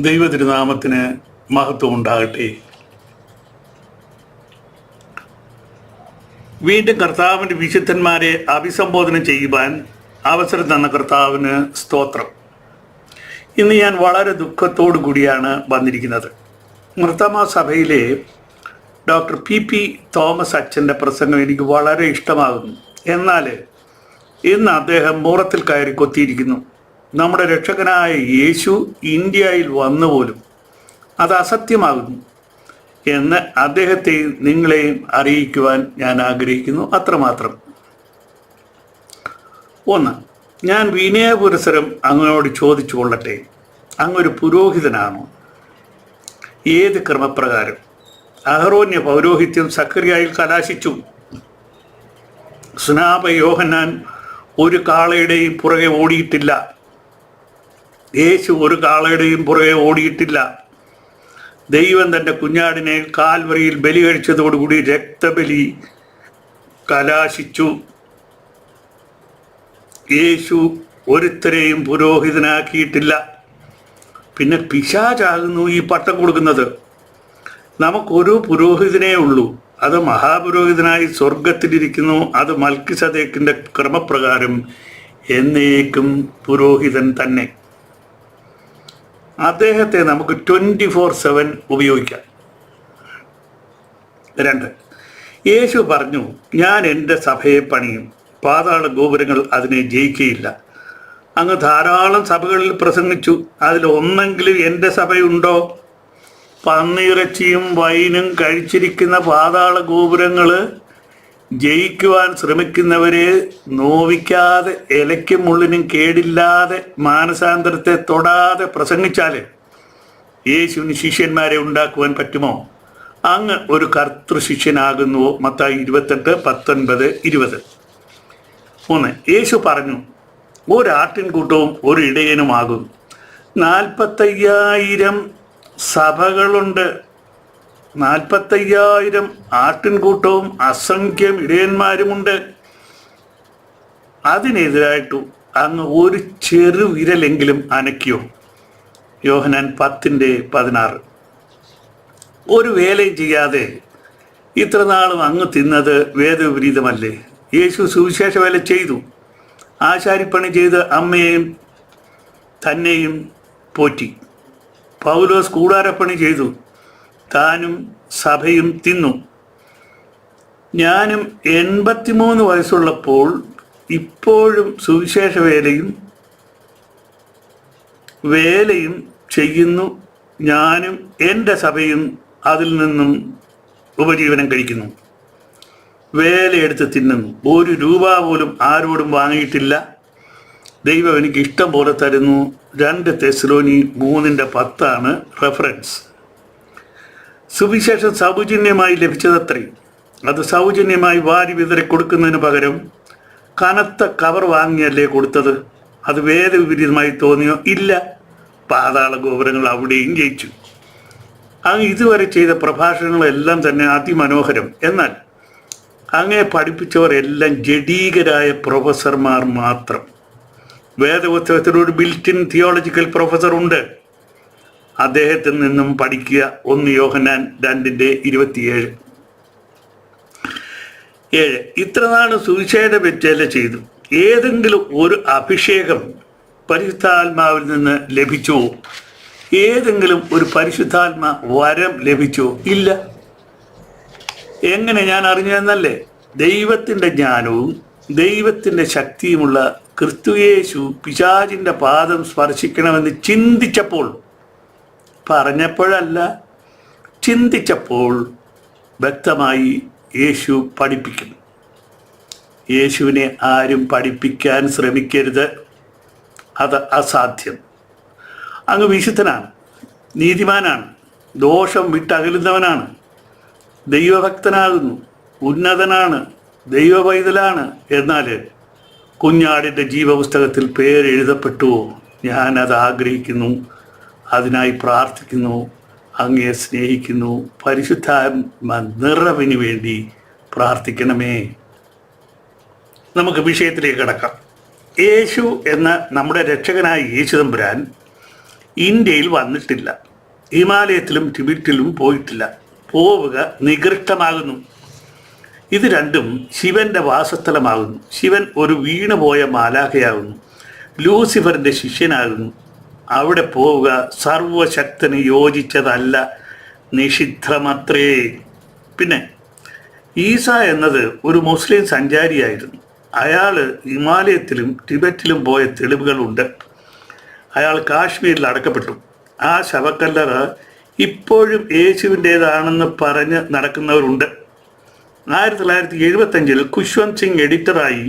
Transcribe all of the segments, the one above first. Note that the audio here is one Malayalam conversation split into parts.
ദൈവതിരുനാമത്തിന് മഹത്വം ഉണ്ടാകട്ടെ. വീണ്ടും കർത്താവിൻ്റെ വിശുദ്ധന്മാരെ അഭിസംബോധന ചെയ്യുവാൻ അവസരം തന്ന കർത്താവിന് സ്തോത്രം. ഇന്ന് ഞാൻ വളരെ ദുഃഖത്തോടു കൂടിയാണ് വന്നിരിക്കുന്നത്. മർത്തമ സഭയിലെ ഡോക്ടർ പി തോമസ് അച്ഛൻ്റെ പ്രസംഗം എനിക്ക് വളരെ ഇഷ്ടമാകുന്നു. എന്നാൽ ഇന്ന് അദ്ദേഹം മൂറത്തിൽ കയറി കൊത്തിയിരിക്കുന്നു. നമ്മുടെ രക്ഷകനായ യേശു ഇന്ത്യയിൽ വന്നുപോലും അത് അസത്യമാകുന്നു എന്ന് അദ്ദേഹത്തെയും നിങ്ങളെയും അറിയിക്കുവാൻ ഞാൻ ആഗ്രഹിക്കുന്നു. അത്രമാത്രം. ഒന്ന്, ഞാൻ വിനയപുരസരം അങ്ങയോട് ചോദിച്ചു കൊള്ളട്ടെ, അങ്ങൊരു പുരോഹിതനാണോ? ഏത് ക്രമപ്രകാരം? അഹറോന്യ പൗരോഹിത്യം സക്കറിയായിൽ കലാശിച്ചു. സ്നാപ യോഹന്നാൻ ഒരു കാളയുടെയും പുറകെ ഓടിയിട്ടില്ല. യേശു ഒരു കാളയുടെയും പുറകെ ഓടിയിട്ടില്ല. ദൈവം തൻ്റെ കുഞ്ഞാടിനെ കാൽവറിയിൽ ബലി കഴിച്ചതോടുകൂടി രക്തബലി കലാശിച്ചു. യേശു ഒരുത്തരെയും പുരോഹിതനാക്കിയിട്ടില്ല. പിന്നെ പിശാചാകുന്നു ഈ പട്ടം കൊടുക്കുന്നത്. നമുക്കൊരു പുരോഹിതനേ ഉള്ളൂ, അത് മഹാപുരോഹിതനായി സ്വർഗത്തിലിരിക്കുന്നു. അത് മൽക്കിസദേക്കിൻ്റെ ക്രമപ്രകാരം എന്നേക്കും പുരോഹിതൻ തന്നെ. അദ്ദേഹത്തെ നമുക്ക് 24/7 ഉപയോഗിക്കാം. 2, യേശു പറഞ്ഞു, ഞാൻ എൻ്റെ സഭയെ പണിയും, പാതാള ഗോപുരങ്ങൾ അതിനെ ജയിക്കുകയില്ല. അങ്ങ് ധാരാളം സഭകളിൽ പ്രസംഗിച്ചു. അതിലൊന്നെങ്കിലും എൻ്റെ സഭയുണ്ടോ? പന്നിയിറച്ചിയും വൈനും കഴിച്ചിരിക്കുന്ന പാതാള ഗോപുരങ്ങൾ ജയിക്കുവാൻ ശ്രമിക്കുന്നവരെ നോവിക്കാതെ, ഇലയ്ക്കും മുള്ളിനും കേടില്ലാതെ, മാനസാന്തരത്തെ തൊടാതെ പ്രസംഗിച്ചാൽ യേശുവിന് ശിഷ്യന്മാരെ ഉണ്ടാക്കുവാൻ പറ്റുമോ? അങ്ങ് ഒരു കർത്തൃ ശിഷ്യനാകുന്നുവോ? മത്തായി 28:19-20. 3, യേശു പറഞ്ഞു, ഒരാട്ടിൻകൂട്ടവും ഒരു ഇടയനുമാകും. 45,000 സഭകളുണ്ട്. 45,000 ആട്ടിൻകൂട്ടവും അസംഖ്യം ഇടയന്മാരുമുണ്ട്. അതിനെതിരായിട്ടു അങ്ങ് ഒരു ചെറു വിരലെങ്കിലും അനക്കിയോ? യോഹന്നാൻ 10:16. ഒരു വേലയും ചെയ്യാതെ ഇത്ര നാളും അങ്ങ് തിന്നത് വേദവിപരീതമല്ലേ? യേശു സുവിശേഷ വേല ചെയ്തു, ആശാരിപ്പണി ചെയ്ത് അമ്മയെയും തന്നെയും പോറ്റി. പൗലോസ് കൂടാരപ്പണി ചെയ്തു, താനും സഭയും തിന്നു. ഞാനും 83 വയസ്സുള്ളപ്പോൾ ഇപ്പോഴും സുവിശേഷ വേലയും ചെയ്യുന്നു. ഞാനും എൻ്റെ സഭയും അതിൽ നിന്നും ഉപജീവനം കഴിക്കുന്നു. വേലയെടുത്ത് തിന്നുന്നു. 1 രൂപ പോലും ആരോടും വാങ്ങിയിട്ടില്ല. ദൈവം എനിക്ക് ഇഷ്ടം പോലെ തരുന്നു. 2 തെസ്സലോനി 3:10 റെഫറൻസ്. സുവിശേഷം സൗജന്യമായി ലഭിച്ചതത്രേ. അത് സൗജന്യമായി വാരി വിതറി കൊടുക്കുന്നതിന് പകരം കനത്ത കവർ വാങ്ങിയല്ലേ കൊടുത്തത്? അത് വേദവിപരീതമായി തോന്നിയോ? ഇല്ല. പാതാള ഗോപുരങ്ങൾ അവിടെയും ജയിച്ചു. അങ്ങ് ഇതുവരെ ചെയ്ത പ്രഭാഷണങ്ങളെല്ലാം തന്നെ അതിമനോഹരം. എന്നാൽ അങ്ങേ പഠിപ്പിച്ചവർ എല്ലാം ജഡീകരായ പ്രൊഫസർമാർ മാത്രം. വേദപുസ്തകത്തിലൊരു ബിൽറ്റിൻ തിയോളജിക്കൽ പ്രൊഫസർ ഉണ്ട്. അദ്ദേഹത്തിൽ നിന്നും പഠിക്കുക. 1 യോഹന്നാൻ 2:27. 7, ഇത്ര നാൾ സുവിശേഷ വേല ചെയ്തു. ഏതെങ്കിലും ഒരു അഭിഷേകം പരിശുദ്ധാത്മാവിൽ നിന്ന് ലഭിച്ചുവോ? ഏതെങ്കിലും ഒരു പരിശുദ്ധാത്മ വരം ലഭിച്ചുവോ? ഇല്ല. എങ്ങനെ ഞാൻ അറിഞ്ഞതെന്നല്ലേ? ദൈവത്തിൻ്റെ ജ്ഞാനവും ദൈവത്തിൻ്റെ ശക്തിയുമുള്ള ക്രിസ്തുയേശു പിശാചിൻ്റെ പാദം സ്പർശിക്കണമെന്ന് ചിന്തിച്ചപ്പോൾ, പറഞ്ഞപ്പോഴല്ല, ചിന്തിച്ചപ്പോൾ വ്യക്തമായി യേശു പഠിപ്പിക്കും. യേശുവിനെ ആരും പഠിപ്പിക്കാൻ ശ്രമിക്കരുത്, അത് അസാധ്യം. അങ്ങ് വിശുദ്ധനാണ്, നീതിമാനാണ്, ദോഷം വിട്ടകലുന്നവനാണ്, ദൈവഭക്തനാകുന്നു, ഉന്നതനാണ്, ദൈവപൈതലാണ്. എന്നാൽ കുഞ്ഞാടിൻ്റെ ജീവപുസ്തകത്തിൽ പേരെഴുതപ്പെട്ടുവോ? ഞാനത് ആഗ്രഹിക്കുന്നു, അതിനായി പ്രാർത്ഥിക്കുന്നു, അങ്ങയെ സ്നേഹിക്കുന്നു. പരിശുദ്ധാത്മ നിറവിന് വേണ്ടി പ്രാർത്ഥിക്കണമേ. നമുക്ക് വിഷയത്തിലേക്ക് കടക്കാം. യേശു എന്ന നമ്മുടെ രക്ഷകനായ യേശു തമ്പുരാൻ ഇന്ത്യയിൽ വന്നിട്ടില്ല, ഹിമാലയത്തിലും ടിബറ്റിലും പോയിട്ടില്ല. പോവുക നികൃഷ്ടമാകുന്നു. ഇത് രണ്ടും ശിവന്റെ വാസസ്ഥലമാകുന്നു. ശിവൻ ഒരു വീണുപോയ മാലാഖയാകുന്നു, ലൂസിഫറിന്റെ ശിഷ്യനാകുന്നു. അവിടെ പോവുക സർവശക്തന് യോജിച്ചതല്ല, നിഷിദ്ധമത്രേ. പിന്നെ ഈസ എന്നത് ഒരു മുസ്ലിം സഞ്ചാരിയായിരുന്നു. അയാൾ ഹിമാലയത്തിലും ടിബറ്റിലും പോയ തെളിവുകളുണ്ട്. അയാൾ കാശ്മീരിൽ അടക്കപ്പെട്ടു. ആ ശവക്കല്ലറ ഇപ്പോഴും യേശുവിൻ്റേതാണെന്ന് പറഞ്ഞ് നടക്കുന്നവരുണ്ട്. 1975 ഖുശ്വന്ത് സിംഗ് എഡിറ്ററായി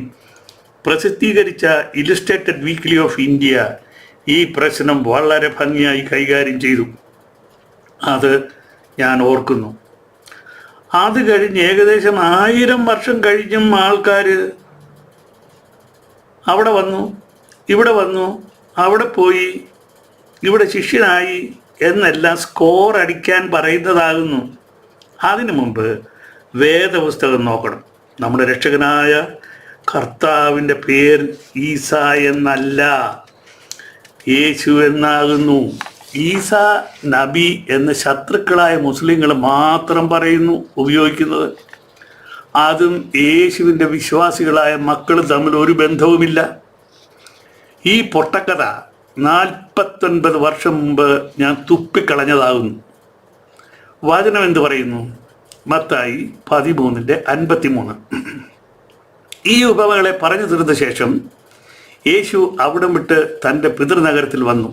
പ്രസിദ്ധീകരിച്ച ഇല്ലുസ്ട്രേറ്റഡ് വീക്ക്ലി ഓഫ് ഇന്ത്യ ഈ പ്രശ്നം വളരെ ഭംഗിയായി കൈകാര്യം ചെയ്തു. അത് ഞാൻ ഓർക്കുന്നു. അത് കഴിഞ്ഞ് ഏകദേശം 1000 വർഷം കഴിഞ്ഞും ആൾക്കാർ അവിടെ വന്നു, ഇവിടെ വന്നു, അവിടെ പോയി, ഇവിടെ ശിഷ്യനായി എന്നെല്ലാം സ്കോർ അടിക്കാൻ പറയുന്നതാകുന്നു. അതിനു മുമ്പ് വേദപുസ്തകം നോക്കണം. നമ്മുടെ രക്ഷകനായ കർത്താവിൻ്റെ പേര് ഈസ എന്നല്ല, യേശു എന്നാകുന്നു. ഈസ നബി എന്ന് ശത്രുക്കളായ മുസ്ലിങ്ങൾ മാത്രം പറയുന്നു, ഉപയോഗിക്കുന്നത്. അതും യേശുവിൻ്റെ വിശ്വാസികളായ മക്കൾ തമ്മിൽ ഒരു ബന്ധവുമില്ല. ഈ പൊട്ടക്കഥ 49 വർഷം മുമ്പ് ഞാൻ തുപ്പിക്കളഞ്ഞതാകുന്നു. വചനം എന്ത് പറയുന്നു? മത്തായി 13:53. ഈ ഉപമകളെ പറഞ്ഞു തീർന്ന ശേഷം യേശു അവിടം വിട്ട് തൻ്റെ പിതൃനഗരത്തിൽ വന്നു.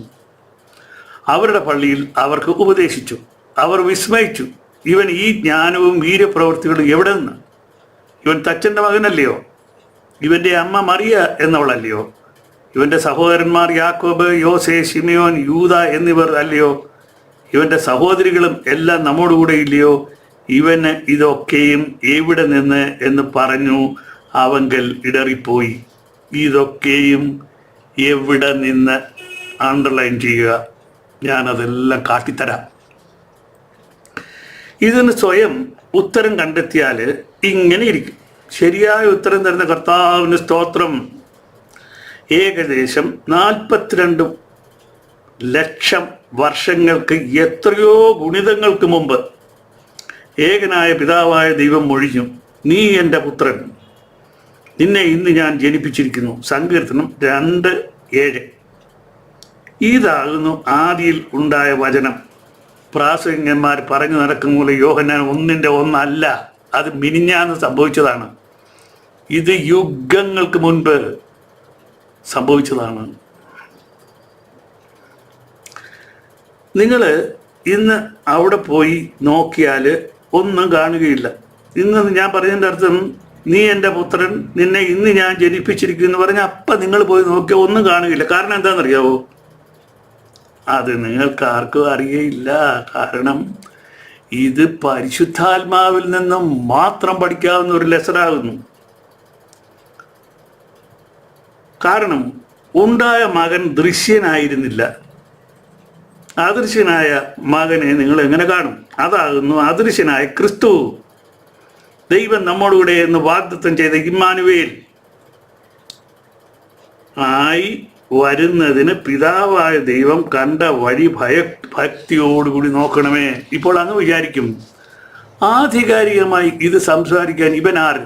അവരുടെ പള്ളിയിൽ അവർക്ക് ഉപദേശിച്ചു. അവർ വിസ്മയിച്ചു. ഇവൻ ഈ ജ്ഞാനവും വീര്യപ്രവൃത്തികളും എവിടെ നിന്ന്? ഇവൻ തച്ചൻ്റെ മകനല്ലയോ? ഇവൻ്റെ അമ്മ മറിയ എന്നവളല്ലയോ? ഇവൻ്റെ സഹോദരന്മാർ യാക്കോബ്, യോസേ, ശിമിയോൻ, യൂദ എന്നിവർ അല്ലയോ? ഇവൻ്റെ സഹോദരികളും എല്ലാം നമ്മോടുകൂടെ ഇല്ലയോ? ഇവന് ഇതൊക്കെയും എവിടെ നിന്ന് എന്ന് പറഞ്ഞു അവങ്കൽ ഇടറിപ്പോയി. ഇതൊക്കെയും എവിടെ നിന്ന് അണ്ടർലൈൻ ചെയ്യുക. ഞാനതെല്ലാം കാട്ടിത്തരാം. ഇതിന് സ്വയം ഉത്തരം കണ്ടെത്തിയാൽ ഇങ്ങനെ ഇരിക്കും. ശരിയായ ഉത്തരം തരുന്ന കർത്താവിന് സ്തോത്രം. ഏകദേശം 42 ലക്ഷം വർഷങ്ങൾക്ക്, എത്രയോ ഗുണിതങ്ങൾക്ക് മുമ്പ് ഏകനായ പിതാവായ ദൈവം മൊഴിഞ്ഞു, നീ എൻ്റെ പുത്രൻ, നിന്നെ ഇന്ന് ഞാൻ ജനിപ്പിച്ചിരിക്കുന്നു. സങ്കീർത്തനം 2:7. ഇതാകുന്നു ആദിയിൽ ഉണ്ടായ വചനം. പ്രാസംഗന്മാർ പറഞ്ഞു നടക്കും പോലെ യോഹന്നാൻ 1:1 അത് മിനിഞ്ഞാന്ന് സംഭവിച്ചതാണ്. ഇത് യുഗങ്ങൾക്ക് മുൻപ് സംഭവിച്ചതാണ്. നിങ്ങൾ ഇന്ന് അവിടെ പോയി നോക്കിയാൽ ഒന്നും കാണുകയില്ല. ഇന്ന് ഞാൻ പറഞ്ഞതിൻ്റെ അർത്ഥം, നീ എൻ്റെ പുത്രൻ, നിന്നെ ഇന്ന് ഞാൻ ജനിപ്പിച്ചിരിക്കുന്നു എന്ന് പറഞ്ഞാൽ അപ്പം നിങ്ങൾ പോയി നോക്കിയാൽ ഒന്നും കാണുകയില്ല. കാരണം എന്താണെന്നറിയാവോ? അത് നിങ്ങൾക്ക് ആർക്കും അറിയയില്ല. കാരണം ഇത് പരിശുദ്ധാത്മാവിൽ നിന്നും മാത്രം പഠിക്കാവുന്ന ഒരു ലെസനാകുന്നു. കാരണം ഉണ്ടായ മകൻ ദൃശ്യനായിരുന്നില്ല. അദൃശ്യനായ മകനെ നിങ്ങൾ എങ്ങനെ കാണും? അതാകുന്നു അദൃശ്യനായ ക്രിസ്തു. ദൈവം നമ്മോടുകൂടെ എന്ന് വാഗ്ദത്തം ചെയ്ത ഇമ്മാനുവേൽ ആയി വരുന്നതിന് പിതാവായ ദൈവം കണ്ട വഴി ഭക്തിയോടുകൂടി നോക്കണമേ. ഇപ്പോൾ അങ്ങ് വിചാരിക്കും, ആധികാരികമായി ഇത് സംസാരിക്കാൻ ഇവനാർ?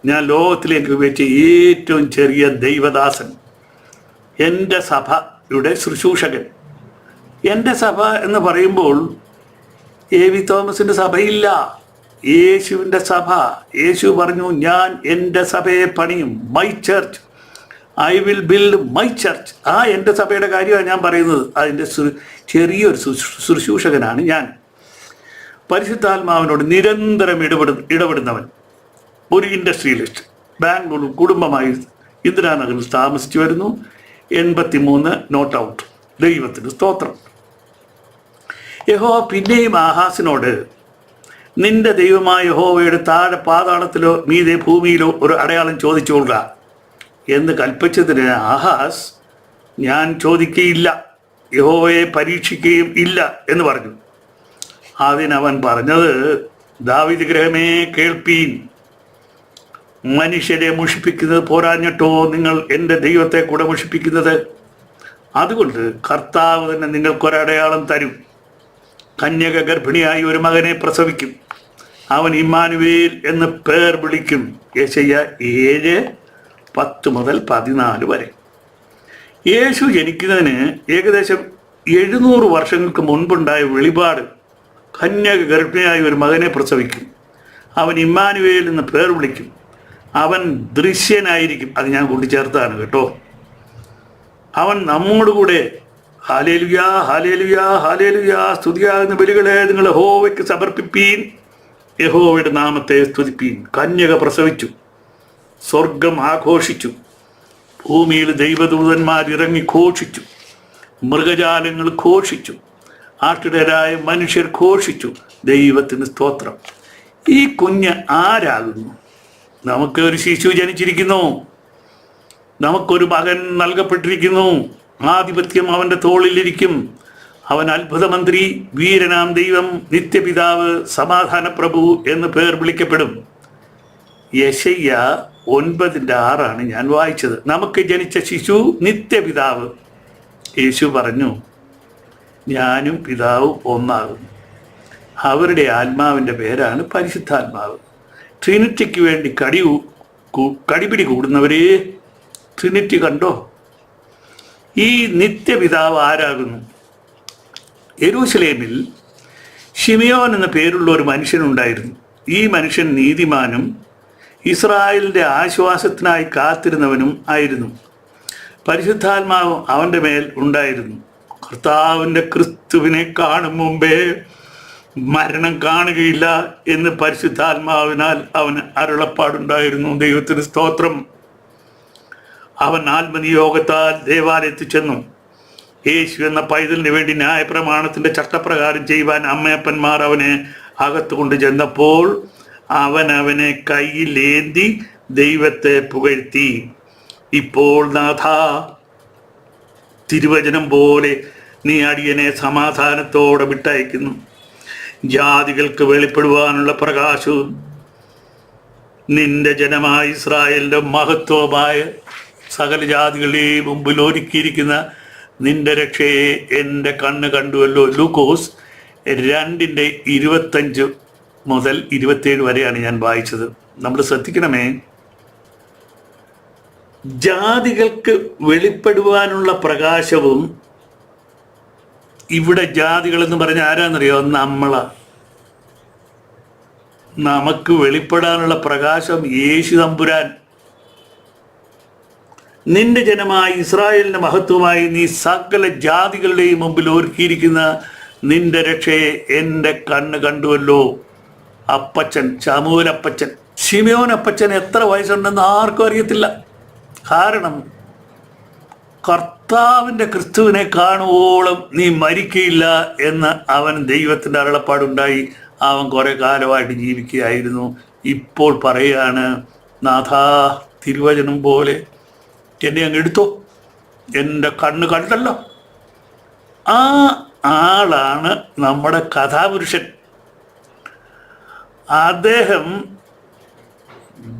ഞാൻ ലോകത്തിലേക്ക് വെച്ച ഏറ്റവും ചെറിയ ദൈവദാസൻ, എൻ്റെ സഭയുടെ ശുശ്രൂഷകൻ. എൻ്റെ സഭ എന്ന് പറയുമ്പോൾ എ.വി. തോമസിൻ്റെ സഭയില്ല, യേശുവിൻ്റെ സഭ. യേശു പറഞ്ഞു, ഞാൻ എൻ്റെ സഭയെ പണിയും, my church, I will build my church. ആ എൻ്റെ സഭയുടെ കാര്യമാണ് ഞാൻ പറയുന്നത്. അതിൻ്റെ ചെറിയൊരു ശുശ്രൂഷകനാണ് ഞാൻ. പരിശുദ്ധാത്മാവിനോട് നിരന്തരം ഇടപെടുന്നവൻ. ഒരു ഇൻഡസ്ട്രിയലിസ്റ്റ്. ബാംഗ്ലൂർ കുടുംബമായി ഇന്ദിരാനഗറിൽ താമസിച്ചു വരുന്നു. 83 നോട്ട് ഔട്ട്. ദൈവത്തിന് സ്തോത്രം. യഹോവ പിന്നെയും ആഹാസിനോട്, നിന്റെ ദൈവമായ യഹോവയുടെ താഴെ പാതാളത്തിലോ മീതെ ഭൂമിയിലോ ഒരു അടയാളം ചോദിച്ചുകൊള്ളുക എന്ന് കൽപ്പിച്ചതിന് ആഹാസ്, ഞാൻ ചോദിക്കുകയില്ല, യഹോവയെ പരീക്ഷിക്കുകയും ഇല്ല എന്ന് പറഞ്ഞു. അതിനവൻ പറഞ്ഞത്, ദാവീദ് ഗൃഹമേ കേൾപ്പീൻ, മനുഷ്യരെ മുഷിപ്പിക്കുന്നത് പോരാഞ്ഞിട്ടോ നിങ്ങൾ എൻ്റെ ദൈവത്തെ കൂടെ മുഷിപ്പിക്കുന്നത്? അതുകൊണ്ട് കർത്താവ് തന്നെ നിങ്ങൾക്കൊരടയാളം തരും. കന്യക ഗർഭിണിയായി ഒരു മകനെ പ്രസവിക്കും, അവൻ ഇമ്മാനുവേൽ എന്ന് പേർ വിളിക്കും. യെശയ്യാ 7:10-14 വരെ. യേശു ജനിക്കുന്നതിന് ഏകദേശം 700 വർഷങ്ങൾക്ക് മുൻപുണ്ടായ വെളിപാട് കന്യക ഗർഭിണിയായി ഒരു മകനെ പ്രസവിക്കും, അവൻ ഇമ്മാനുവേൽ എന്ന് പേർ വിളിക്കും, അവൻ ദൃശ്യനായിരിക്കും. അത് ഞാൻ കൂട്ടിച്ചേർത്താണ് കേട്ടോ. അവൻ നമ്മോടുകൂടെ ഹല്ലേലൂയാ ഹല്ലേലൂയാ ഹല്ലേലൂയാ സ്തുതിയാകുന്ന ബലികളെ നിങ്ങൾ യഹോവയ്ക്ക് സമർപ്പിപ്പീൻ, യഹോവയുടെ നാമത്തെ സ്തുതിപ്പീൻ. കന്യക പ്രസവിച്ചു, സ്വർഗം ആഘോഷിച്ചു, ഭൂമിയിൽ ദൈവദൂതന്മാർ ഇറങ്ങി ഘോഷിച്ചു, മൃഗജാലങ്ങൾ ഘോഷിച്ചു, ആട്ടിടരായ മനുഷ്യർ ഘോഷിച്ചു. ദൈവത്തിന് സ്തോത്രം. ഈ കുഞ്ഞ് ആരാകുന്നു? നമുക്ക് ഒരു ശിശു ജനിച്ചിരിക്കുന്നു, നമുക്കൊരു മകൻ നൽകപ്പെട്ടിരിക്കുന്നു, ആധിപത്യം അവൻ്റെ തോളിലിരിക്കും. അവൻ അത്ഭുതമന്ത്രി, വീരനാം ദൈവം, നിത്യപിതാവ്, സമാധാന പ്രഭു എന്ന് പേർ വിളിക്കപ്പെടും. യെശയ്യാ 9:6 ഞാൻ വായിച്ചത്. നമുക്ക് ജനിച്ച ശിശു നിത്യപിതാവ്. യേശു പറഞ്ഞു, ഞാനും പിതാവും ഒന്നാകും. അവരുടെ ആത്മാവിൻ്റെ പേരാണ് പരിശുദ്ധാത്മാവ്. ട്രിനിറ്റിക്ക് വേണ്ടി കടിപിടി കൂടുന്നവരെ, ട്രിനിറ്റി കണ്ടോ? ഈ നിത്യപിതാവ് ആരാകുന്നു? യെരൂശലേമിൽ ശിമിയോൻ എന്ന പേരുള്ള ഒരു മനുഷ്യനുണ്ടായിരുന്നു. ഈ മനുഷ്യൻ നീതിമാനും ഇസ്രായേലിൻ്റെ ആശ്വാസത്തിനായി കാത്തിരുന്നവനും ആയിരുന്നു. പരിശുദ്ധാത്മാവ് അവൻ്റെ മേൽ ഉണ്ടായിരുന്നു. കർത്താവിൻ്റെ ക്രിസ്തുവിനെ കാണും മുമ്പേ മരണം കാണുകയില്ല എന്ന് പരിശുദ്ധാത്മാവിനാൽ അവന് അരുളപ്പാടുണ്ടായിരുന്നു. ദൈവത്തിന് സ്തോത്രം. അവൻ ആത്മനിയോഗത്താൽ ദേവാലയത്തിൽ ചെന്നു. യേശു എന്ന പൈതലിന് വേണ്ടി ന്യായപ്രമാണത്തിൻ്റെ ചട്ടപ്രകാരം ചെയ്യുവാൻ അമ്മയപ്പന്മാർ അവനെ അകത്ത് കൊണ്ട് ചെന്നപ്പോൾ അവനെ കയ്യിലേന്തി ദൈവത്തെ പുകഴ്ത്തി. ഇപ്പോൾ നാഥ, തിരുവചനം പോലെ നീ അടിയനെ സമാധാനത്തോടെ വിട്ടയക്കുന്നു. ജാതികൾക്ക് വെളിപ്പെടുവാനുള്ള പ്രകാശവും നിന്റെ ജനമായ ഇസ്രായേലിൻ്റെ മഹത്വമായ സകല ജാതികളുടെയും മുമ്പിൽ ഒരുക്കിയിരിക്കുന്ന നിന്റെ രക്ഷയെ എൻ്റെ കണ്ണ് കണ്ടുവല്ലോ. ലൂക്കോസ് 2:25-27 വരെയാണ് ഞാൻ വായിച്ചത്. നമ്മൾ ശ്രദ്ധിക്കണമേ, ജാതികൾക്ക് വെളിപ്പെടുവാനുള്ള പ്രകാശവും, ഇവിടെ ജാതികൾ എന്ന് പറഞ്ഞ ആരാന്നറിയോ? നമുക്ക് വെളിപ്പെടാനുള്ള പ്രകാശം യേശു തമ്പുരാൻ. നിന്റെ ജനമായ ഇസ്രായേലിന്റെ മഹത്വമായി നീ സകല ജാതികളുടെയും മുമ്പിൽ ഒരുക്കിയിരിക്കുന്ന നിന്റെ രക്ഷയെ എൻ്റെ കണ്ണ് കണ്ടുവല്ലോ. അപ്പച്ചൻ, ശമൂവേൽ അപ്പച്ചൻ, ശിമയോൻ അപ്പച്ചൻ എത്ര വയസ്സുണ്ടെന്ന് ആർക്കും അറിയത്തില്ല. കാരണം കർത്താവിൻ്റെ ക്രിസ്തുവിനെ കാണുവോളം നീ മരിക്കയില്ല എന്ന് അവൻ ദൈവത്തിൻ്റെ അരുളപ്പാടുണ്ടായി. അവൻ കുറെ കാലമായിട്ട് ജീവിക്കുകയായിരുന്നു. ഇപ്പോൾ പറയാണ്, നാഥാ, തിരുവചനം പോലെ എന്നെ അങ്ങ് എടുത്തോ, എൻ്റെ കണ്ണ് കണ്ടല്ലോ. ആ ആളാണ് നമ്മുടെ കഥാപുരുഷൻ. അദ്ദേഹം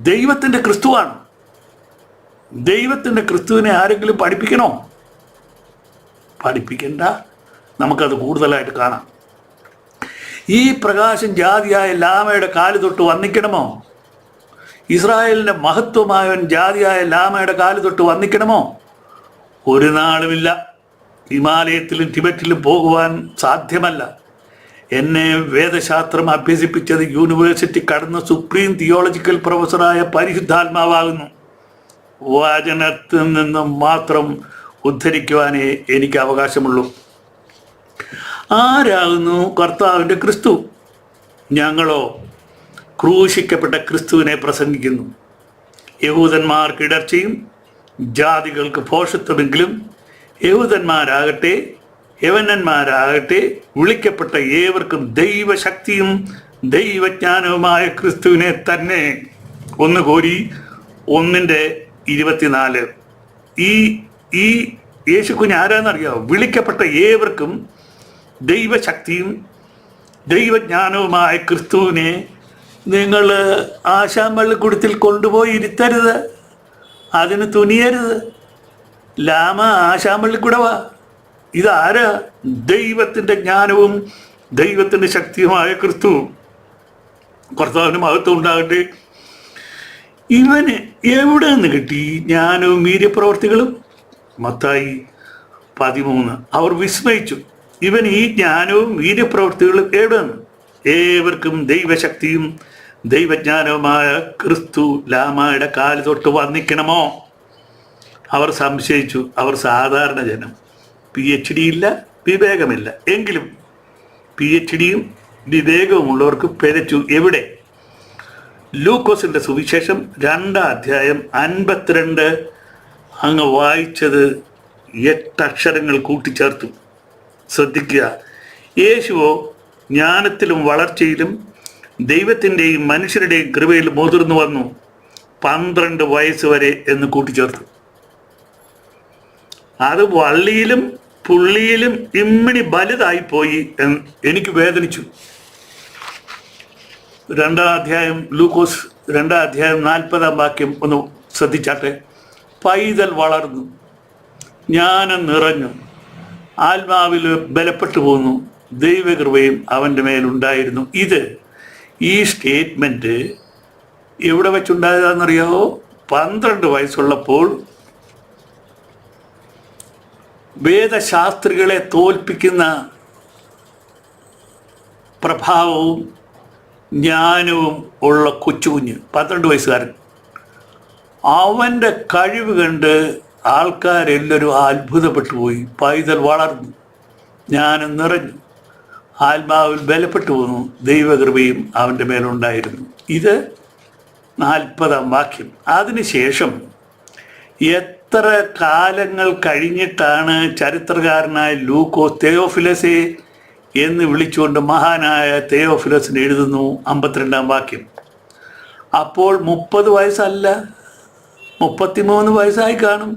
ദൈവത്തിൻ്റെ ക്രിസ്തുവാണ്. ദൈവത്തിൻ്റെ ക്രിസ്തുവിനെ ആരെങ്കിലും പഠിപ്പിക്കണോ? പഠിപ്പിക്കണ്ട. നമുക്കത് കൂടുതലായിട്ട് കാണാം. ഈ പ്രകാശം ജാതിയായ ലാമയുടെ കാല് തൊട്ട് വന്നിക്കണമോ? ഇസ്രായേലിൻ്റെ മഹത്വമായവൻ ജാതിയായ ലാമയുടെ കാല് തൊട്ട് വന്നിക്കണമോ? ഒരു നാളുമില്ല. ഹിമാലയത്തിലും ടിബറ്റിലും പോകുവാൻ സാധ്യമല്ല. എന്നെ വേദശാസ്ത്രം അഭ്യസിപ്പിച്ചത് യൂണിവേഴ്സിറ്റി കടന്ന സുപ്രീം തിയോളജിക്കൽ പ്രൊഫസറായ പരിശുദ്ധാത്മാവാകുന്നു. വചനത്തിൽ നിന്നും മാത്രം ഉദ്ധരിക്കുവാനേ എനിക്ക് അവകാശമുള്ളൂ. ആരാകുന്നു കർത്താവിൻ്റെ ക്രിസ്തു? ഞങ്ങളോ ക്രൂശിക്കപ്പെട്ട ക്രിസ്തുവിനെ പ്രസംഗിക്കുന്നു. യഹൂദന്മാർക്ക് ഇടർച്ചയും ജാതികൾക്ക് ഭോഷത്വമെങ്കിലും യഹൂദന്മാരാകട്ടെ യവനന്മാരാകട്ടെ വിളിക്കപ്പെട്ട ഏവർക്കും ദൈവശക്തിയും ദൈവജ്ഞാനവുമായ ക്രിസ്തുവിനെ തന്നെ. 1 കോരി 1:24. ഈ യേശുക്കുഞ്ഞ് ആരാന്നറിയാമോ? വിളിക്കപ്പെട്ട ഏവർക്കും ദൈവശക്തിയും ദൈവജ്ഞാനവുമായ ക്രിസ്തുവിനെ നിങ്ങൾ ആശാമ്പള്ളിക്കൂടത്തിൽ കൊണ്ടുപോയി ഇരുത്തരുത്, അതിന് തുനിയരുത്. ലാമ ആശാമ്പള്ളിക്കുടവാ. ഇതാരാ? ദൈവത്തിൻ്റെ ജ്ഞാനവും ദൈവത്തിൻ്റെ ശക്തിയുമായ ക്രിസ്തു. കർത്താവിന് മഹത്വം ഉണ്ടാകട്ടെ. ഇവന് എവിടെ നിന്ന് കിട്ടി ജ്ഞാനവും വീര്യപ്രവർത്തികളും? മത്തായി 13. അവർ വിസ്മയിച്ചു, ഇവൻ ഈ ജ്ഞാനവും വീര്യപ്രവർത്തികളും എവിടെ നിന്ന്? ഏവർക്കും ദൈവശക്തിയും ദൈവജ്ഞാനവുമായ ക്രിസ്തു ലാമയുടെ കാല് തൊട്ട് വന്നിക്കണമോ? അവർ സംശയിച്ചു. അവർ സാധാരണ ജനം, PhD ഇല്ല, വിവേകമില്ല. എങ്കിലും PhDയും വിവേകവും ഉള്ളവർക്ക് പിഴച്ചു. എവിടെ? ലൂക്കോസിൻ്റെ സുവിശേഷം 2 അധ്യായം 52 അങ്ങ് വായിച്ചത് 8 അക്ഷരങ്ങൾ കൂട്ടിച്ചേർത്തു. ശ്രദ്ധിക്കുക. യേശുവോ ജ്ഞാനത്തിലും വളർച്ചയിലും ദൈവത്തിൻ്റെയും മനുഷ്യരുടെയും കൃപയിൽ മുതിർന്നു വന്നു, 12 വയസ്സ് വരെ എന്ന് കൂട്ടിച്ചേർത്തു. അത് വള്ളിയിലും പുള്ളിയിലും ഇമ്മിണി വലുതായിപ്പോയി എന്ന് എനിക്ക് വേദനിച്ചു. 2 അധ്യായം ലൂക്കോസ് 2 അധ്യായം 40 വാക്യം ഒന്ന് ശ്രദ്ധിച്ചാട്ടെ. പൈതൽ വളർന്നു, ജ്ഞാനം നിറഞ്ഞു, ആത്മാവിൽ ബലപ്പെട്ടു പോന്നു, ദൈവകൃപയും അവൻ്റെ മേലുണ്ടായിരുന്നു. ഈ സ്റ്റേറ്റ്മെൻറ്റ് എവിടെ വെച്ചുണ്ടായതാണെന്നറിയാമോ? 12 വയസ്സുള്ളപ്പോൾ വേദശാസ്ത്രികളെ തോൽപ്പിക്കുന്ന പ്രഭാവവും ജ്ഞാനവും ഉള്ള കൊച്ചുകുഞ്ഞ്, 12 വയസ്സുകാരൻ. അവൻ്റെ കഴിവ് കണ്ട് ആൾക്കാരെല്ലാവരും അത്ഭുതപ്പെട്ടു പോയി. പൈതൽ വളർന്നു, ജ്ഞാനം നിറഞ്ഞു, ആത്മാവിൽ ബലപ്പെട്ടു പോന്നു, ദൈവകൃപയും അവൻ്റെ മേലുണ്ടായിരുന്നു. 40 വാക്യം. അതിനുശേഷം എത്ര കാലങ്ങൾ കഴിഞ്ഞിട്ടാണ് ചരിത്രകാരനായ ലൂക്കോസ് തെയോഫിലസെ എന്ന് വിളിച്ചുകൊണ്ട് മഹാനായ തെയോഫിലസിന് എഴുതുന്നു. 52 വാക്യം. അപ്പോൾ 30 വയസ്സല്ല, 33 വയസ്സായി കാണും,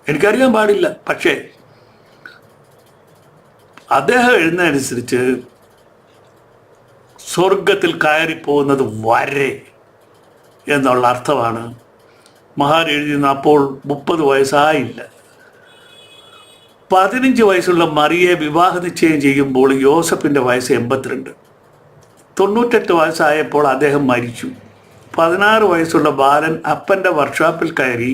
എനിക്കറിയാൻ പാടില്ല. പക്ഷേ അദ്ദേഹം എഴുതുന്നതനുസരിച്ച് സ്വർഗത്തിൽ കയറിപ്പോകുന്നത് വരെ എന്നുള്ള അർത്ഥമാണ് മഹാൻ എഴുതുന്ന. അപ്പോൾ 30 വയസ്സായില്ല. 15 വയസ്സുള്ള മറിയെ വിവാഹ നിശ്ചയം ചെയ്യുമ്പോൾ യോസഫിൻ്റെ വയസ്സ് 82. 98 വയസ്സായപ്പോൾ അദ്ദേഹം മരിച്ചു. 16 വയസ്സുള്ള ബാലൻ അപ്പൻ്റെ വർക്ക്ഷോപ്പിൽ കയറി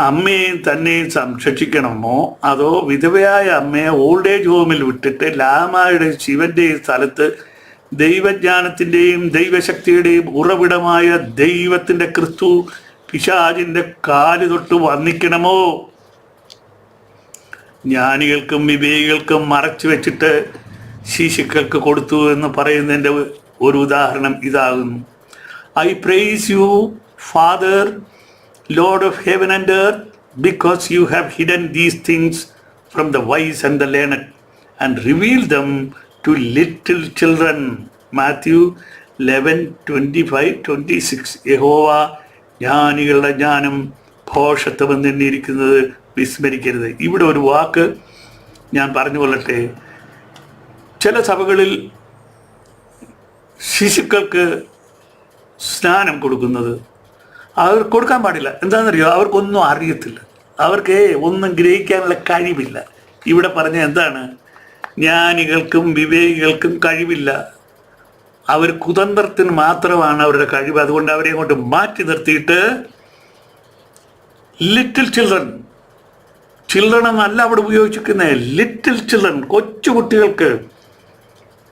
അമ്മയെയും തന്നെയും സംരക്ഷിക്കണമോ അതോ വിധവയായ അമ്മയെ ഓൾഡ് ഏജ് ഹോമിൽ വിട്ടിട്ട് ലാമയുടെ ശിവൻ്റെയും സ്ഥലത്ത് ദൈവജ്ഞാനത്തിൻ്റെയും ദൈവശക്തിയുടെയും ഉറവിടമായ ദൈവത്തിൻ്റെ ക്രിസ്തു പിശാചിൻ്റെ കാല് തൊട്ട് വന്നിക്കണമോ? ജ്ഞാനികൾക്കും വിവേകികൾക്കും മറച്ചു വെച്ചിട്ട് ശിശുക്കൾക്ക് കൊടുത്തു എന്ന് പറയുന്നതിൻ്റെ ഒരു ഉദാഹരണം ഇതാകുന്നു. I praise you father, Lord of heaven and earth, because you have hidden these things from the wise and the learned and revealed them to little children. Matthew 11:25-26. യഹോവ ജ്ഞാനികളുടെ ജ്ഞാനം ഭോഷത്വം എന്നിരിക്കുന്നത് വിസ്മരിക്കരുത്. ഇവിടെ ഒരു വാക്ക് ഞാൻ പറഞ്ഞു കൊള്ളട്ടെ. ചില സഭകളിൽ ശിശുക്കൾക്ക് സ്നാനം കൊടുക്കുന്നത് അവർ കൊടുക്കാൻ പാടില്ല. എന്താണെന്നറിയോ? അവർക്കൊന്നും അറിയത്തില്ല, അവർക്ക് ഒന്നും ഗ്രഹിക്കാനുള്ള കഴിവില്ല. ഇവിടെ പറഞ്ഞ എന്താണ്? ജ്ഞാനികൾക്കും വിവേകികൾക്കും കഴിവില്ല, അവർ കുതന്ത്രത്തിന് മാത്രമാണ് അവരുടെ കഴിവ്. അതുകൊണ്ട് അവരെ കൊണ്ട് മാറ്റി നിർത്തിയിട്ട് ലിറ്റിൽ ചിൽഡ്രൻ എന്നല്ല അവിടെ ഉപയോഗിച്ചിരിക്കുന്നത്, ലിറ്റിൽ ചിൽഡ്രൻ, കൊച്ചുകുട്ടികൾക്ക്.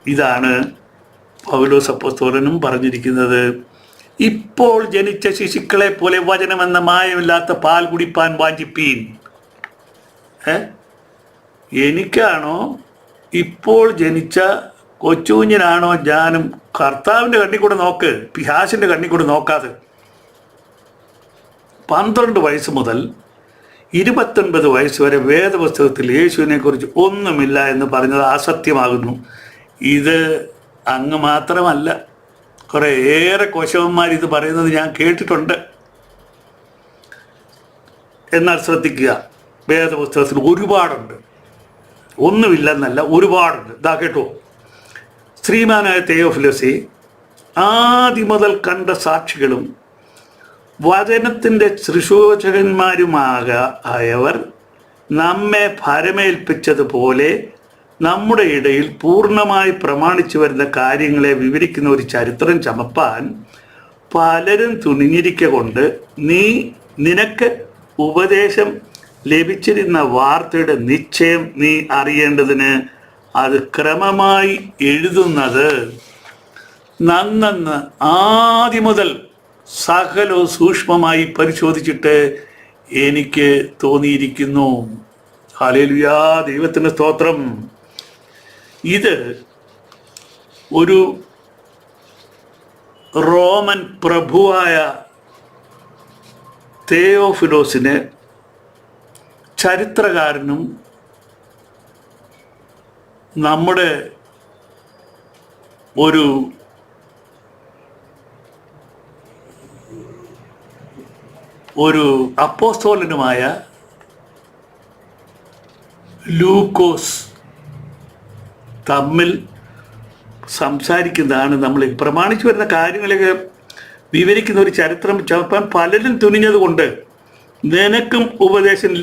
ഇതാണ് പൗലോസ് അപ്പോസ്തലനും പറഞ്ഞിരിക്കുന്നത്. ഇപ്പോൾ ജനിച്ച ശിശുക്കളെ പോലെ വചനമെന്ന മായമില്ലാത്ത പാൽ കുടിപ്പാൻ വാഞ്ചിപ്പീൻ. എനിക്കാണോ ഇപ്പോൾ ജനിച്ച കൊച്ചുകുഞ്ഞിനാണോ ഞാനും? കർത്താവിൻ്റെ കണ്ണി കൂടെ നോക്ക്, പിശാചിൻ്റെ കണ്ണി കൂടെ നോക്കാതെ. 12 വയസ്സ് മുതൽ 29 വയസ്സ് വരെ വേദപുസ്തകത്തിൽ യേശുവിനെ കുറിച്ച് ഒന്നുമില്ല എന്ന് പറഞ്ഞത് അസത്യമാകുന്നു. ഇത് അങ്ങ് മാത്രമല്ല, കുറേ ഏറെ കോശവന്മാർ ഇത് പറയുന്നത് ഞാൻ കേട്ടിട്ടുണ്ട്. എന്നാൽ ശ്രദ്ധിക്കുക, വേദപുസ്തകത്തിൽ ഒരുപാടുണ്ട്, ഒന്നുമില്ലെന്നല്ല, ഒരുപാടുണ്ട്. ഇതാ കേട്ടോ. ശ്രീമാനായ തെയോഫിലസെ, ആദ്യം മുതൽ കണ്ട സാക്ഷികളും വചനത്തിൻ്റെ ശുശ്രൂഷകന്മാരുമായവർ നമ്മെ ഭരമേൽപ്പിച്ചതുപോലെ നമ്മുടെ ഇടയിൽ പൂർണ്ണമായി പ്രമാണിച്ചു വരുന്ന കാര്യങ്ങളെ വിവരിക്കുന്ന ഒരു ചരിത്രം ചമപ്പാൻ പലരും തുണിഞ്ഞിരിക്കൊണ്ട് നിനക്ക് ഉപദേശം ലഭിച്ചിരുന്ന വാർത്തയുടെ നിശ്ചയം നീ അറിയേണ്ടതിന് അത് ക്രമമായി എഴുതുന്നത് നന്നെന്ന് ആദ്യം മുതൽ സകലവും സൂക്ഷ്മമായി പരിശോധിച്ചിട്ട് എനിക്ക് തോന്നിയിരിക്കുന്നു. ഹല്ലേലൂയാ, ദൈവത്തിന് സ്തോത്രം. ഇത് ഒരു റോമൻ പ്രഭുവായ തെയോഫിലോസിന് ചരിത്രകാരനും നമ്മുടെ ഒരു അപ്പോസ്തലനുമായ ലൂക്കോസ് തമ്മിൽ സംസാരിക്കുന്നതാണ്. നമ്മൾ പ്രമാണിച്ചു വരുന്ന കാര്യങ്ങളൊക്കെ വിവരിക്കുന്ന ഒരു ചരിത്രം ചമപ്പാൻ പലരും തുനിഞ്ഞതുകൊണ്ട് നിനക്കും ഉപദേശം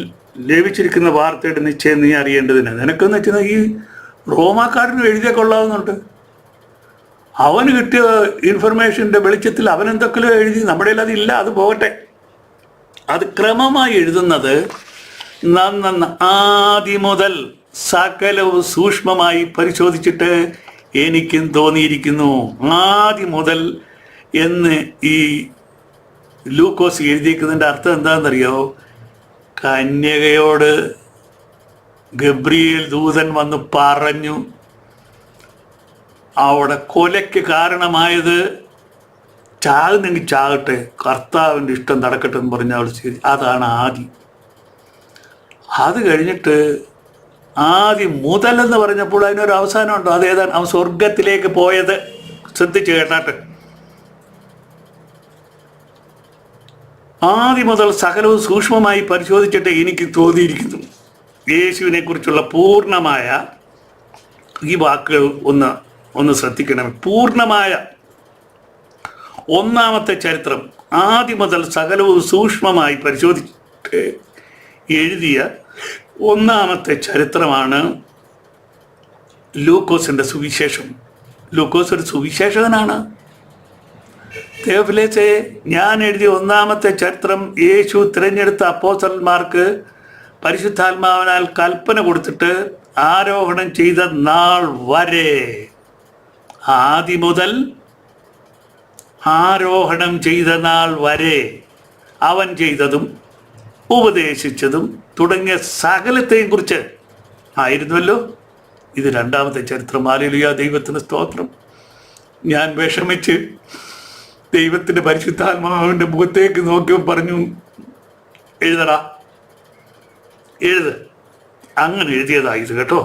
ലഭിച്ചിരിക്കുന്ന വാർത്തയുടെ നിശ്ചയം നീ അറിയേണ്ടതിന്. നിനക്കെന്ന് വെച്ചാൽ ഈ റോമാക്കാരനും എഴുതിയ കൊള്ളാവുന്നുണ്ട്. അവന് കിട്ടിയ ഇൻഫർമേഷൻ്റെ വെളിച്ചത്തിൽ അവൻ എന്തൊക്കെയോ എഴുതി. നമ്മുടെ അത് ഇല്ല, അത് പോകട്ടെ. അത് ക്രമമായി എഴുതുന്നത് നന്ന ആദ്യം മുതൽ സകലവും സൂക്ഷ്മമായി പരിശോധിച്ചിട്ട് എനിക്കും തോന്നിയിരിക്കുന്നു. ആദ്യം മുതൽ എന്ന് ഈ ലൂക്കോസ് എഴുതിയിരിക്കുന്നതിൻ്റെ അർത്ഥം എന്താണെന്നറിയോ? കന്യകയോട് ഗബ്രിയേൽ ദൂതൻ വന്ന് പറഞ്ഞു അവിടെ കൊലയ്ക്ക് കാരണമായത് ചാകുന്നെങ്കിൽ ചാകട്ടെ, കർത്താവിൻ്റെ ഇഷ്ടം നടക്കട്ടെ എന്ന് പറഞ്ഞ അവൾ ശരി. അതാണ് ആദി. അത് കഴിഞ്ഞിട്ട് ആദ്യം മുതലെന്ന് പറഞ്ഞപ്പോൾ അതിനൊരു അവസാനമുണ്ടോ? അതേതാണ്? അവൻ സ്വർഗത്തിലേക്ക് പോയത്. ശ്രദ്ധിച്ച് കേട്ടാട്ട്. ആദ്യം മുതൽ സകലവും സൂക്ഷ്മമായി പരിശോധിച്ചിട്ട് എനിക്ക് തോന്നിയിരിക്കുന്നു. യേശുവിനെ കുറിച്ചുള്ള പൂർണ്ണമായ ഈ വാക്കുകൾ ഒന്ന് ശ്രദ്ധിക്കണം. പൂർണ്ണമായ ഒന്നാമത്തെ ചരിത്രം ആദ്യം മുതൽ സകലവും സൂക്ഷ്മമായി പരിശോധിച്ചിട്ട് എഴുതിയ ഒന്നാമത്തെ ചരിത്രമാണ് ലൂക്കോസിൻ്റെ സുവിശേഷം. ലൂക്കോസ് ഒരു സുവിശേഷകനാണ്. തെയോഫിലോസേ, ഞാൻ എഴുതിയ ഒന്നാമത്തെ ചരിത്രം യേശു തിരഞ്ഞെടുത്ത അപ്പോസ്തലന്മാർക്ക് പരിശുദ്ധാത്മാവിനാൽ കൽപ്പന കൊടുത്തിട്ട് ആരോഹണം ചെയ്ത നാൾ വരെ, ആദ്യം മുതൽ ആരോഹണം ചെയ്ത നാൾ വരെ അവൻ ചെയ്തതും ഉപദേശിച്ചതും തുടങ്ങിയ സകലത്തെയും കുറിച്ച് ആയിരുന്നുവല്ലോ. ഇത് രണ്ടാമത്തെ ചരിത്രം. ഹല്ലേലൂയ, ദൈവത്തിന് സ്തോത്രം. ഞാൻ വിഷമിച്ച് ദൈവത്തിൻ്റെ പരിശുദ്ധാത്മാവിൻ്റെ മുഖത്തേക്ക് നോക്കിയപ്പോൾ പറഞ്ഞു, എഴുതടാ, എഴുത്. അങ്ങനെ എഴുതിയതായത് കേട്ടോ.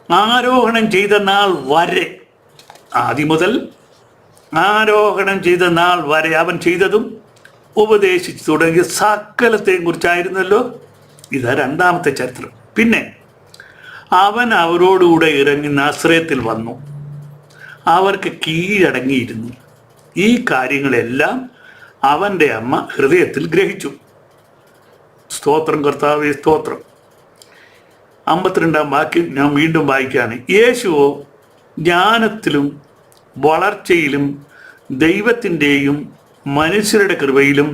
ആരോഹണം ചെയ്ത നാൾ വരെ, ആദ്യം മുതൽ ആരോഹണം ചെയ്ത നാൾ വരെ അവൻ ചെയ്തതും ഉപദേശിച്ചു തുടങ്ങിയ സകലത്തെയും കുറിച്ചായിരുന്നല്ലോ. ഇതാ രണ്ടാമത്തെ ചരിത്രം. പിന്നെ അവൻ അവരോടുകൂടെ ഇറങ്ങി നാസറേത്തിൽ വന്നു, അവർക്ക് കീഴടങ്ങിയിരുന്നു. ഈ കാര്യങ്ങളെല്ലാം അവൻ്റെ അമ്മ ഹൃദയത്തിൽ ഗ്രഹിച്ചു. സ്തോത്രം കർത്താവേ, സ്തോത്രം. 52-ാം വാക്യം ഞാൻ വീണ്ടും വായിക്കുകയാണ്. യേശുവോ ജ്ഞാനത്തിലും വളർച്ചയിലും ദൈവത്തിൻ്റെയും മനുഷ്യരുടെ കൃപയിലും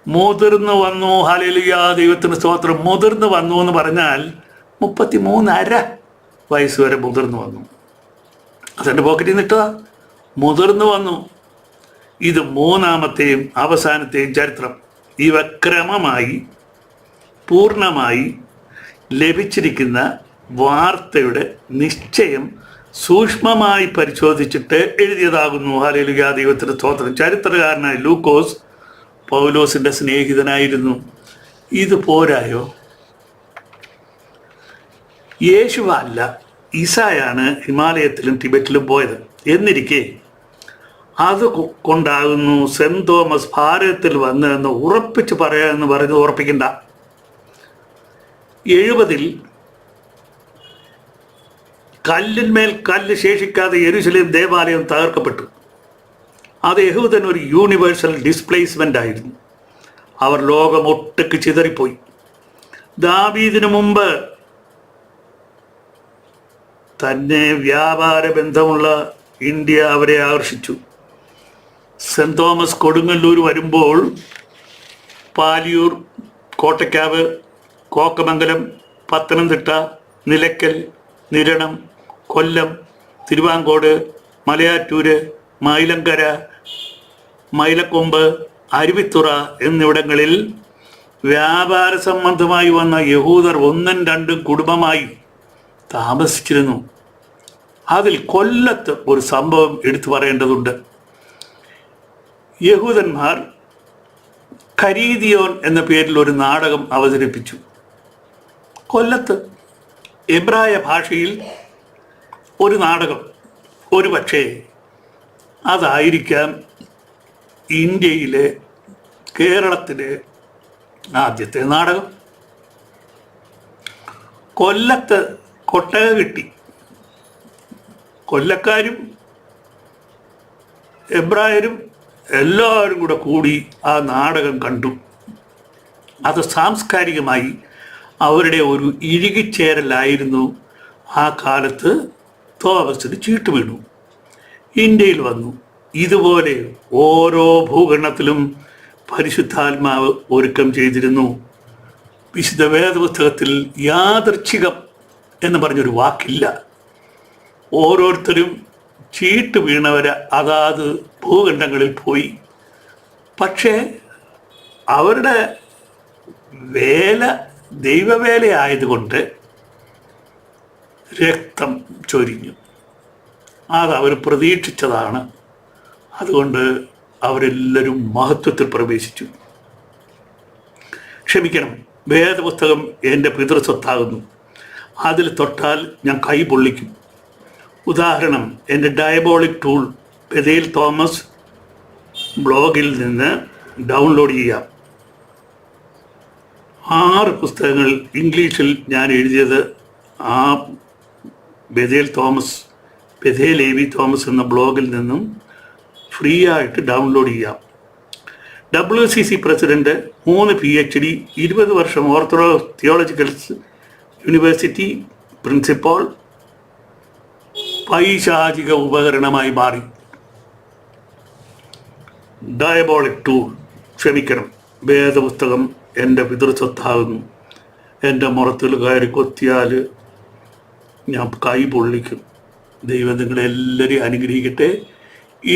മുതിർന്നു വന്നു. ഹല്ലേലൂയ, ദൈവത്തിന് സ്തോത്രം. മുതിർന്നു വന്നു എന്ന് പറഞ്ഞാൽ 33.5 വയസ്സ് വരെ മുതിർന്നു വന്നു. അതെൻ്റെ പോക്കറ്റിൽ നിന്നിട്ടതാ. മുതിർന്നു വന്നു. ഇത് മൂന്നാമത്തെയും അവസാനത്തെയും ചരിത്രം. ഇവ ക്രമമായി പൂർണ്ണമായി ലഭിച്ചിരിക്കുന്ന വാർത്തയുടെ നിശ്ചയം സൂക്ഷ്മമായി പരിശോധിച്ചിട്ട് എഴുതിയതാകുന്നു. ഹല്ലേലൂയ, ദൈവത്തിന് സ്തോത്രം. ചരിത്രകാരനായ ലൂക്കോസ് പൗലോസിൻ്റെ സ്നേഹിതനായിരുന്നു. ഇത് പോരായോ? യേശുവല്ല, ഈസായാണ് ഹിമാലയത്തിലും ടിബറ്റിലും പോയത്. എന്നിരിക്കെ അത് കൊണ്ടാകുന്നു സെൻറ് തോമസ് ഭാരതത്തിൽ വന്നതെന്ന് ഉറപ്പിച്ച് പറയാമെന്ന് പറഞ്ഞ് ഉറപ്പിക്കണ്ട. 70-ൽ കല്ലിന്മേൽ കല്ല് ശേഷിക്കാതെ യെരുശലേം ദേവാലയം തകർക്കപ്പെട്ടു. അത് യഹൂദൻ ഒരു യൂണിവേഴ്സൽ ഡിസ്പ്ലേസ്മെൻ്റ് ആയിരുന്നു. അവർ ലോകമൊട്ടക്ക് ചിതറിപ്പോയി. ദാവീദിനു മുമ്പ് തന്നെ വ്യാപാര ബന്ധമുള്ള ഇന്ത്യ അവരെ ആകർഷിച്ചു. സെൻറ് തോമസ് കൊടുങ്ങല്ലൂർ വരുമ്പോൾ പാലിയൂർ, കോട്ടയ്ക്കാവ്, കോക്കമംഗലം, പത്തനംതിട്ട, നിലയ്ക്കൽ, നിരണം, കൊല്ലം, തിരുവാങ്കോട്, മലയാറ്റൂര്, മൈലങ്കര, മൈലക്കൊമ്പ്, അരുവിത്തുറ എന്നിവിടങ്ങളിൽ വ്യാപാര സംബന്ധമായി വന്ന യഹൂദർ 1-2 കുടുംബമായി താമസിച്ചിരുന്നു. അതിൽ കൊല്ലത്ത് ഒരു സംഭവം എടുത്തു പറയേണ്ടതുണ്ട്. യഹൂദന്മാർ ഖരീദിയോൻ എന്ന പേരിൽ ഒരു നാടകം അവതരിപ്പിച്ചു. കൊല്ലത്ത് എബ്രായ ഭാഷയിൽ ഒരു നാടകം. ഒരു പക്ഷേ അതായിരിക്കാം ഇന്ത്യയിലെ, കേരളത്തിലെ ആദ്യത്തെ നാടകം. കൊല്ലത്ത് കൊട്ടക കിട്ടി. കൊല്ലക്കാരും എബ്രായരും എല്ലാവരും കൂടി ആ നാടകം കണ്ടു. അത് സാംസ്കാരികമായി അവരുടെ ഒരു ഇഴുകിച്ചേരലായിരുന്നു. ആ കാലത്ത് തോമസിന് ചീട്ട് വീണു. ഇന്ത്യയിൽ വന്നു. ഇതുപോലെ ഓരോ ഭൂഖണ്ഡത്തിലും പരിശുദ്ധാത്മാവ് ഒരുക്കം ചെയ്തിരുന്നു. വിശുദ്ധ വേദപുസ്തകത്തിൽ യാദൃച്ഛികം എന്ന് പറഞ്ഞൊരു വാക്കില്ല. ഓരോരുത്തരും ചീട്ട് വീണവരെ അതാത് ഭൂഖണ്ഡങ്ങളിൽ പോയി. പക്ഷേ അവരുടെ വേല ദൈവവേലയായതുകൊണ്ട് രക്തം ചൊരിഞ്ഞു. അതവർ പ്രതീക്ഷിച്ചതാണ്. അതുകൊണ്ട് അവരെല്ലാവരും മഹത്വത്തിൽ പ്രവേശിച്ചു. ക്ഷമിക്കണം, വേദപുസ്തകം എൻ്റെ പിതൃസ്വത്താകുന്നു. അതിൽ തൊട്ടാൽ ഞാൻ കൈ പൊള്ളിക്കും. ഉദാഹരണം, എൻ്റെ ഡയബോളിക് ടൂൾ ബെഥേൽ തോമസ് ബ്ലോഗിൽ നിന്ന് ഡൗൺലോഡ് ചെയ്യാം. 6 പുസ്തകങ്ങൾ ഇംഗ്ലീഷിൽ ഞാൻ എഴുതിയത് ആ ബെഥേൽ എ.വി. തോമസ് എന്ന ബ്ലോഗിൽ നിന്നും ഫ്രീ ആയിട്ട് ഡൗൺലോഡ് ചെയ്യാം. WCC പ്രസിഡന്റ്, 3 PhD, 20 വർഷം ഓർത്തഡോക്സ് തിയോളജിക്കൽ യൂണിവേഴ്സിറ്റി പ്രിൻസിപ്പൽ, പൈശാചിക ഉപകരണമായി മാറി. ഡയബോളിക് ടൂൾ, ക്ഷമിക്കണം, വേദപുസ്തകം എൻ്റെ പിതൃസ്വത്താകുന്നു. എൻ്റെ മുറത്തിൽ കയറി കൊത്തിയാൽ ഞാൻ കൈ പൊള്ളിക്കും. ദൈവം നിങ്ങളെല്ലാവരെയും അനുഗ്രഹിക്കട്ടെ.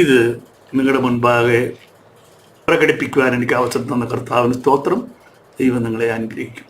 ഇത് നിങ്ങളുടെ മുൻപാകെ പ്രകടിപ്പിക്കുവാൻ എനിക്ക് അവസരം തന്ന കർത്താവിന് സ്തോത്രം. ദൈവം നിങ്ങളെ അനുഗ്രഹിക്കും.